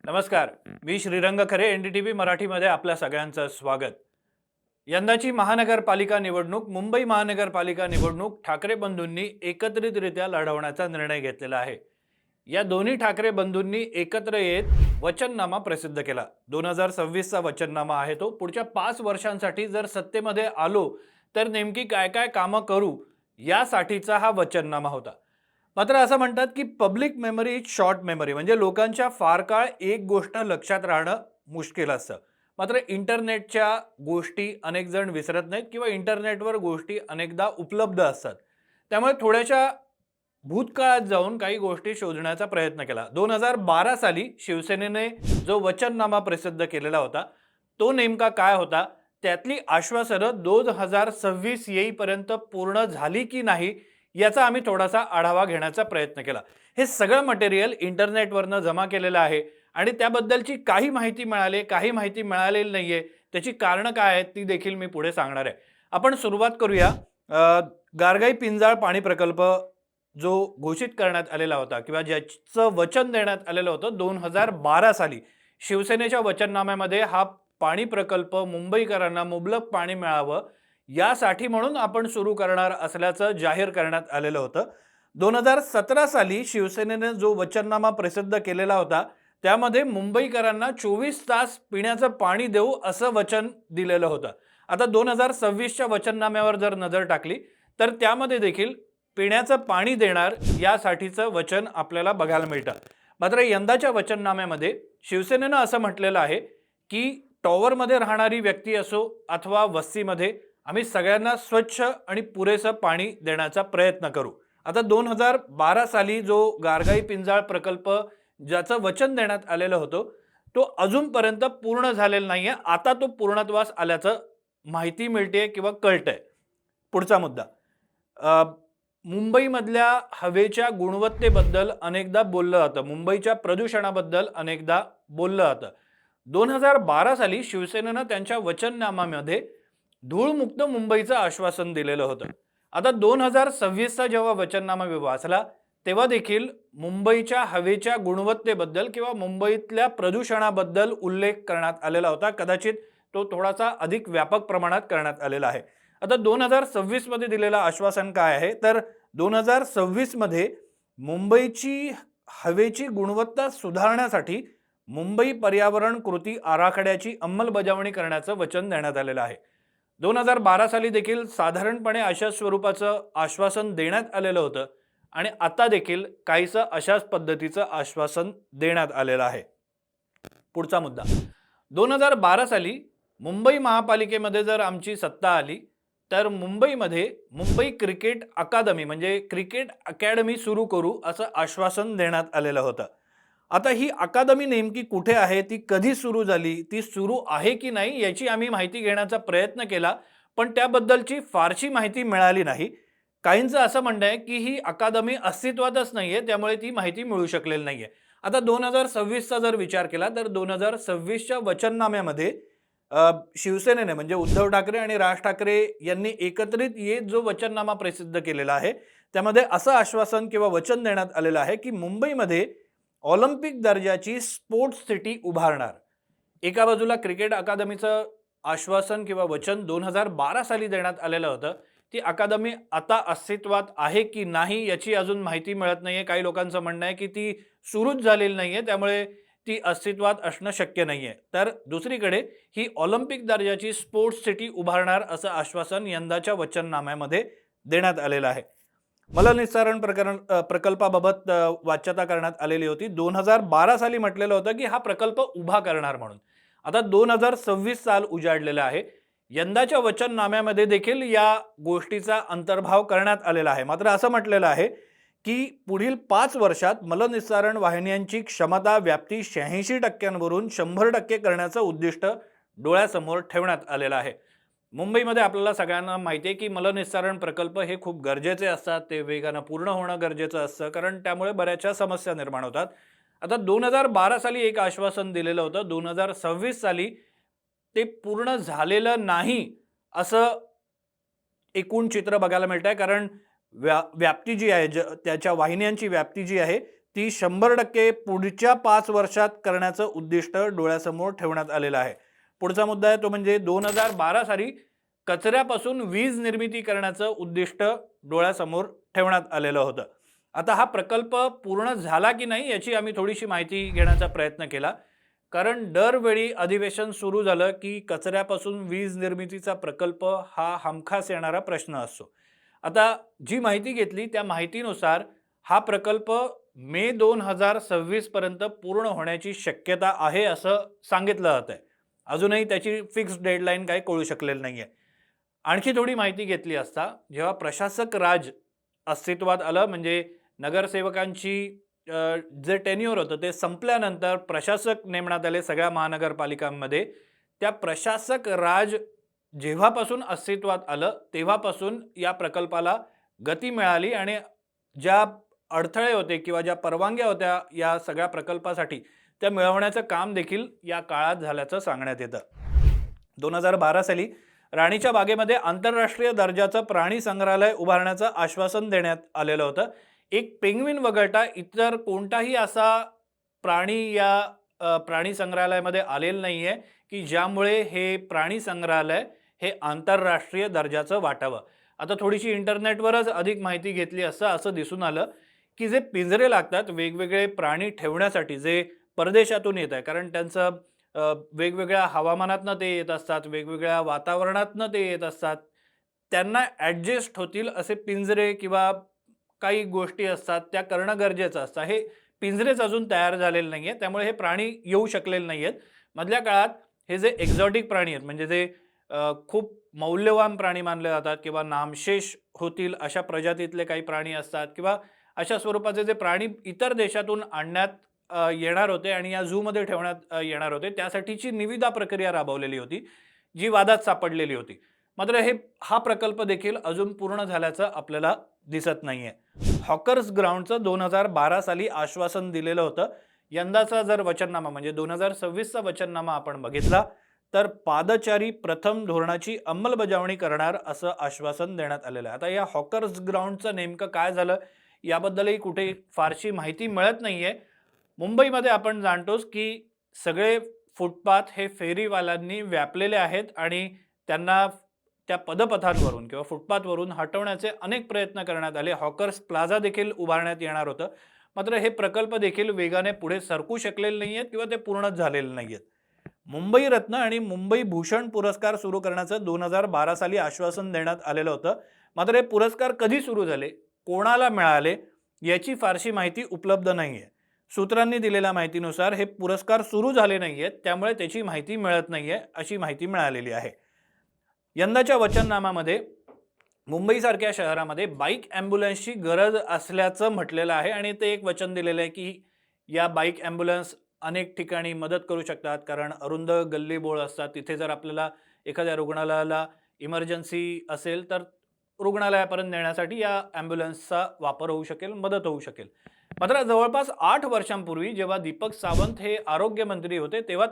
नमस्कार. मी श्रीरंग खरे, एनडीटीव्ही मराठीमध्ये आपल्या सगळ्यांचं स्वागत. यंदाची महानगरपालिका निवडणूक, मुंबई महानगरपालिका निवडणूक ठाकरे बंधूंनी एकत्रितरित्या लढवण्याचा निर्णय घेतलेला आहे. या दोन्ही ठाकरे बंधूंनी एकत्र येत वचननामा प्रसिद्ध केला. 2026चा वचननामा आहे तो. पुढच्या 5 वर्षांसाठी जर सत्तेमध्ये आलो तर नेमकी काय काय कामं करू यासाठीचा हा वचननामा होता. मात्र असं म्हणतात की public memory is short memory, म्हणजे लोकांच्या फार काळ एक गोष्ट लक्षात राहणं मुश्किल असतं. मात्र इंटरनेटच्या गोष्टी अनेक जण विसरत नाहीत किंवा इंटरनेटवर गोष्टी अनेकदा उपलब्ध असतात. त्यामुळे थोड्याशा भूतकाळात जाऊन काही गोष्टी शोधण्याचा प्रयत्न केला. 2012 साली शिवसेनेने जो वचननामा प्रसिद्ध केलेला होता तो नेमका काय होता, त्यातली आश्वासनं 2026 येईपर्यंत पूर्ण झाली की नाही याचा आम्ही थोडासा आढावा घेण्याचा प्रयत्न केला. हे सगळं मटेरियल इंटरनेटवरनं जमा केलेलं आहे आणि त्याबद्दलची काही माहिती मिळाली, काही माहिती मिळालेली नाहीये. त्याची कारणं काय आहेत ती देखील मी पुढे सांगणार आहे. आपण सुरुवात करूया. गारगाई पिंजाळ पाणी प्रकल्प जो घोषित करण्यात आलेला होता किंवा ज्याचं वचन देण्यात आलेलं होतं 2012 साली शिवसेनेच्या वचननाम्यामध्ये, हा पाणी प्रकल्प मुंबईकरांना मुबलक पाणी मिळावं यासाठी म्हणून आपण सुरू करणार असल्याचं जाहीर करण्यात आलेलं होतं. 2017 साली शिवसेनेने जो वचननामा प्रसिद्ध केलेला होता त्यामध्ये मुंबईकरांना 24 तास पिण्याचं पाणी देऊ असं वचन दिलेलं होतं. आता 2026च्या वचननाम्यावर जर नजर टाकली तर त्यामध्ये देखील पिण्याचं पाणी देणार यासाठीचं वचन आपल्याला बघायला मिळतं. मात्र यंदाच्या वचननाम्यामध्ये शिवसेनेनं असं म्हटलेलं आहे की टॉवरमध्ये राहणारी व्यक्ती असो अथवा वस्तीमध्ये आम्ही सगळ्यांना स्वच्छ आणि पुरेसं पाणी देण्याचा प्रयत्न करू. आता 2012 साली जो गारगाई पिंजाळ प्रकल्प ज्याचं वचन देण्यात आलेलं होतं तो अजूनपर्यंत पूर्ण झालेला नाहीये. आता तो पूर्णत्वास आल्याचं माहिती मिळते किंवा कळतंय. पुढचा मुद्दा, मुंबईमधल्या हवेच्या गुणवत्तेबद्दल अनेकदा बोललं जातं, मुंबईच्या प्रदूषणाबद्दल अनेकदा बोललं जातं. 2012 साली शिवसेनेनं त्यांच्या वचननाम्यामध्ये धूळमुक्त मुंबईचं आश्वासन दिलेलं होतं. आता 2026चा जेव्हा वचननामा वाचला तेव्हा देखील मुंबईच्या हवेच्या गुणवत्तेबद्दल किंवा मुंबईतल्या प्रदूषणाबद्दल उल्लेख करण्यात आलेला होता. कदाचित तो थोडासा अधिक व्यापक प्रमाणात करण्यात आलेला आहे. आता 2026 मध्ये दिलेलं आश्वासन काय आहे तर 2026 मध्ये मुंबईची हवेची गुणवत्ता सुधारण्यासाठी मुंबई पर्यावरण कृती आराखड्याची अंमलबजावणी करण्याचं वचन देण्यात आलेलं आहे. 2012 साली देखील साधारणपणे अशा स्वरूपाचं आश्वासन देण्यात आलेलं होतं आणि आता देखील काहीसं अशाच पद्धतीचं आश्वासन देण्यात आलेलं आहे. पुढचा मुद्दा, 2012 साली मुंबई महापालिकेमध्ये जर आमची सत्ता आली तर मुंबईमध्ये मुंबई क्रिकेट अकादमी म्हणजे क्रिकेट अकॅडमी सुरू करू असं आश्वासन देण्यात आलेलं होतं. आता ही अकादमी नेमकी कुठे आहे, ती कधी सुरू झाली, ती सुरू आहे की नाही याची आम्ही माहिती घेण्याचा प्रयत्न केला, पण त्याबद्दलची फारशी माहिती मिळाली नाही. काहींचं असं म्हणणं आहे की ही अकादमी अस्तित्वातच नाहीये, त्यामुळे ती माहिती मिळू शकलेली नाहीये. आता 2026चा जर विचार केला तर 2026च्या वचननाम्यामध्ये शिवसेनेने म्हणजे उद्धव ठाकरे आणि राज ठाकरे यांनी एकत्रित येत जो वचननामा प्रसिद्ध केलेला आहे त्यामध्ये असं आश्वासन किंवा वचन देण्यात आलेलं आहे की मुंबईमध्ये ऑलिम्पिक दर्जाची स्पोर्ट्स सिटी उभारणार. एका बाजूला क्रिकेट अकादमीचं आश्वासन किंवा वचन 2012 साली देण्यात आलेलं होतं. ती अकादमी आता अस्तित्वात आहे की नाही याची अजून माहिती मिळत नाहीये. काही लोकांचं म्हणणं आहे की ती सुरूच झालेली नाहीये, त्यामुळे ती अस्तित्वात असणं शक्य नाहीये. तर दुसरीकडे ही ऑलिम्पिक दर्जाची स्पोर्ट्स सिटी उभारणार असं आश्वासन यंदाच्या वचननाम्यामध्ये देण्यात आलेलं आहे. मलनिस्सारण प्रकल्पाबाबत वाच्यता करण्यात आलेली होती. 2012 साली म्हटलेलं होतं की हा प्रकल्प उभा करणार म्हणून. आता 2026 साल उजाडलेला आहे. यंदाच्या वचननाम्यामध्ये देखील या गोष्टीचा अंतर्भाव करण्यात आलेला आहे. मात्र असं म्हटलेलं आहे की पुढील 5 वर्षात मलनिस्सारण वाहिन्यांची क्षमता व्याप्ती 86% 100% करण्याचं उद्दिष्ट डोळ्यासमोर ठेवण्यात आलेलं आहे. मुंबईमध्ये आपल्याला सगळ्यांना माहिती आहे की मलनिस्सारण प्रकल्प हे खूप गरजेचे असतात, ते वेगानं पूर्ण होणं गरजेचं असतं, कारण त्यामुळे बऱ्याचशा समस्या निर्माण होतात. आता 2012 साली एक आश्वासन दिलेलं होतं, 2026 साली ते पूर्ण झालेलं नाही असं एकूण चित्र बघायला मिळतंय. कारण व्याप्ती जी आहे, त्याच्या वाहिन्यांची व्याप्ती जी आहे ती 100% पुढच्या 5 वर्षात करण्याचं उद्दिष्ट डोळ्यासमोर ठेवण्यात आलेलं आहे. पुढचा मुद्दा आहे तो म्हणजे 2012 साली कचऱ्यापासून वीज निर्मिती करण्याचं उद्दिष्ट डोळ्यासमोर ठेवण्यात आलेलं होतं. आता हा प्रकल्प पूर्ण झाला की नाही याची आम्ही थोडीशी माहिती घेण्याचा प्रयत्न केला. कारण दरवेळी अधिवेशन सुरू झालं की कचऱ्यापासून वीज निर्मितीचा प्रकल्प हा हमखास येणारा प्रश्न असतो. आता जी माहिती घेतली त्या माहितीनुसार हा प्रकल्प मे 2026 पर्यंत पूर्ण होण्याची शक्यता आहे असं सांगितलं जातंय. अजूनही त्याची फिक्स डेडलाईन काही कळू शकलेली नाहीये. आणखी थोडी माहिती घेतली असता जेव्हा प्रशासक राज अस्तित्वात आलं म्हणजे नगरसेवकांची जे टेन्युअर होतं ते संपल्यानंतर प्रशासक नेमण्यात आले सगळ्या महानगरपालिकांमध्ये. त्या प्रशासक राज जेव्हापासून अस्तित्वात आलं तेव्हापासून या प्रकल्पाला गती मिळाली आणि ज्या अडथळे होते किंवा ज्या परवानग्या होत्या या सगळ्या प्रकल्पासाठी त्या मिळवण्याचं काम देखील या काळात झाल्याचं सांगण्यात येतं. 2012 साली राणीच्या बागेमध्ये आंतरराष्ट्रीय दर्जाचं प्राणी संग्रहालय उभारण्याचं आश्वासन देण्यात आलेलं होतं. एक पेंग्विन वगळता इतर कोणताही असा प्राणी या प्राणी संग्रहालयामध्ये आलेला नाहीये की ज्यामुळे हे प्राणी संग्रहालय हे आंतरराष्ट्रीय दर्जाचं वाटावं. आता थोडीशी इंटरनेटवरच अधिक माहिती घेतली असता असं दिसून आलं की जे पिंजरे लागतात वेगवेगळे प्राणी ठेवण्यासाठी जे परदेशातून येत आहे कारण त्यांचं वेगवेगळ्या हवामानातनं ते येत असतात, वेगवेगळ्या वातावरणातनं ते येत असतात. त्यांना ॲडजस्ट होतील असे पिंजरे किंवा काही गोष्टी असतात त्या करणं गरजेचं असतं. हे पिंजरेच अजून तयार झालेले नाही आहेत त्यामुळे हे प्राणी येऊ शकलेले नाही आहेत. मधल्या काळात हे जे एक्झॉटिक प्राणी आहेत म्हणजे जे खूप मौल्यवान प्राणी मानले जातात किंवा नामशेष होतील अशा प्रजातीतले काही प्राणी असतात किंवा अशा स्वरूपाचे जे प्राणी इतर देशातून आणण्यात येणार होते आणि या झूमध्ये ठेवण्यात येणार होते त्यासाठीची निविदा प्रक्रिया राबवलेली होती जी वादात सापडलेली होती. मात्र हा प्रकल्प देखील अजून पूर्ण झाल्याचं आपल्याला दिसत नाहीये. हॉकर्स ग्राउंडचं 2012 साली आश्वासन दिलेलं होतं. यंदाचा जर वचननामा म्हणजे 2026चा वचननामा आपण बघितला तर पादचारी प्रथम धोरणाची अंमलबजावणी करणार असं आश्वासन देण्यात आलेलं आहे. आता या हॉकर्स ग्राउंडचं नेमकं काय झालं याबद्दलही कुठे फारशी माहिती मिळत नाहीये. मुंबईमध्ये आपण जाणतोच की सगळे फुटपाथ हे फेरीवाल्यांनी व्यापलेले आहेत आणि त्यांना त्या पदपथांवरून किंवा फुटपाथवरून हटवण्याचे अनेक प्रयत्न करण्यात आले. हॉकर्स प्लाझा देखील उभारण्यात येणार होतं. मात्र हे प्रकल्प देखील वेगाने पुढे सरकू शकलेले नाही आहेत किंवा ते पूर्णच झालेले नाही आहेत. मुंबई रत्न आणि मुंबई भूषण पुरस्कार सुरू करण्याचं 2012 साली आश्वासन देण्यात आलेलं होतं. मात्र हे पुरस्कार कधी सुरू झाले, कोणाला मिळाले याची फारशी माहिती उपलब्ध नाहीये. सूत्रांनी दिलेल्या माहितीनुसार हे पुरस्कार सुरू झाले नाहीयेत त्यामुळे त्याची माहिती मिळत नाहीये अशी माहिती मिळालेली आहे. यंदाच्या वचननामामध्ये मुंबईसारख्या शहरामध्ये बाईक ॲम्ब्युलन्सची गरज असल्याचं म्हटलेलं आहे आणि ते एक वचन दिलेलं आहे की या बाईक ॲम्ब्युलन्स अनेक ठिकाणी मदत करू शकतात कारण अरुंद गल्लीबोळ असतात. तिथे जर आपल्याला एखाद्या रुग्णालयाला इमर्जन्सी असेल तर रुग्णालयापर्यंत नेण्यासाठी या ॲम्ब्युलन्सचा वापर होऊ शकेल, मदत होऊ शकेल. मात्र जवळपास 8 वर्षांपूर्वी जेव्हा दीपक सावंत हे आरोग्यमंत्री होते तेव्हा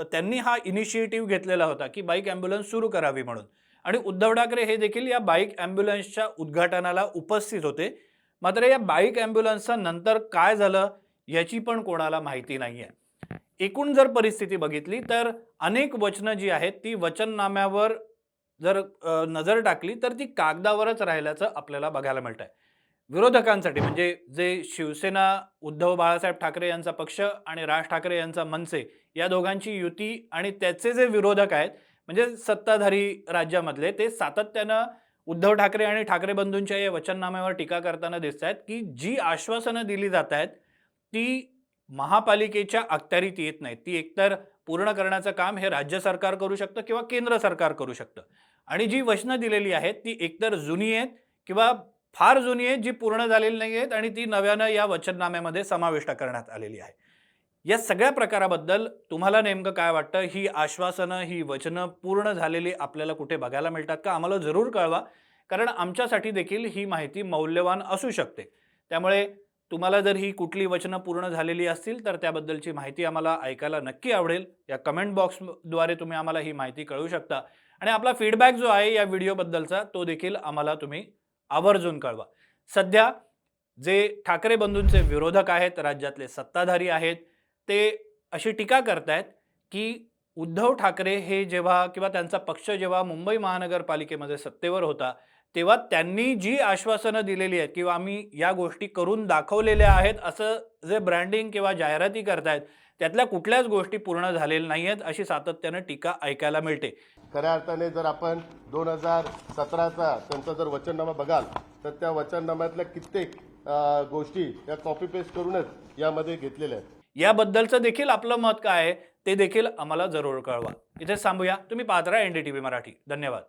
त्यांनी हा इनिशिएटिव्ह घेतलेला होता की बाईक ॲम्ब्युलन्स सुरू करावी म्हणून आणि उद्धव ठाकरे हे देखील या बाईक ॲम्ब्युलन्सच्या उद्घाटनाला उपस्थित होते. मात्र या बाईक ॲम्ब्युलन्सचं नंतर काय झालं याची पण कोणाला माहिती नाहीये. एकूण जर परिस्थिती बघितली तर अनेक वचनं जी आहेत ती वचननाम्यावर जर नजर टाकली तर ती कागदावरच राहिल्याचं आपल्याला बघायला मिळतंय. विरोधकांसाठी म्हणजे जे शिवसेना उद्धव बाळासाहेब ठाकरे यांचा पक्ष आणि राज ठाकरे यांचा मनसे या दोघांची युती आणि त्याचे जे विरोधक आहेत म्हणजे सत्ताधारी राज्यामधले ते सातत्यानं उद्धव ठाकरे आणि ठाकरे बंधूंच्या या वचननाम्यावर टीका करताना दिसत आहेत की जी आश्वासनं दिली जात आहेत ती महापालिकेच्या अखत्यारीत येत नाहीत. ती एकतर पूर्ण करण्याचं काम हे राज्य सरकार करू शकतं किंवा केंद्र सरकार करू शकतं आणि जी वचनं दिलेली आहेत ती एकतर जुनी आहेत किंवा फार जुनी आहेत जी पूर्ण झालेली नाही आहेत आणि ती नव्यानं या वचननाम्यामध्ये समाविष्ट करण्यात आलेली आहे. या सगळ्या प्रकाराबद्दल तुम्हाला नेमकं काय वाटतं? ही आश्वासनं, ही वचनं पूर्ण झालेली आपल्याला कुठे बघायला मिळतात का? आम्हाला जरूर कळवा कारण आमच्यासाठी देखील ही माहिती मौल्यवान असू शकते. त्यामुळे तुम्हाला जर ही कुठली वचनं पूर्ण झालेली असतील तर त्याबद्दलची माहिती आम्हाला ऐकायला नक्की आवडेल. या कमेंट बॉक्सद्वारे तुम्ही आम्हाला ही माहिती कळवू शकता आणि आपला फीडबॅक जो आहे या व्हिडिओबद्दलचा तो देखील आम्हाला तुम्ही आवर्जून कळवा. सध्या जे ठाकरे बंधूंचे विरोधक आहेत, राज्यातले सत्ताधारी आहेत, ते अशी टीका करतायत की उद्धव ठाकरे हे जेव्हा किंवा त्यांचा पक्ष जेव्हा मुंबई महानगरपालिकेमध्ये सत्तेवर होता, तेव्हा त्यांनी जी आश्वासनं दिलेली आहेत किंवा आम्ही या गोष्टी करून दाखवलेल्या आहेत, असं जे ब्रँडिंग किंवा जाहिराती करतायत, त्यातल्या कुठल्याच गोष्टी पूर्ण झालेल्या नाहीयेत, अशी सातत्यानं टीका ऐकायला मिळते. खऱ्या अर्थाने जर आपण 2017चा त्यांचा जर वचननामा बघाल तर त्या वचननाम्यातल्या कित्येक गोष्टी या कॉपी पेस्ट करूनच यामध्ये घेतलेल्या आहेत. याबद्दलचं देखील आपलं मत काय आहे ते देखील आम्हाला जरूर कळवा. इथेच थांबूया. तुम्ही पाहत राहा NDTV मराठी. धन्यवाद.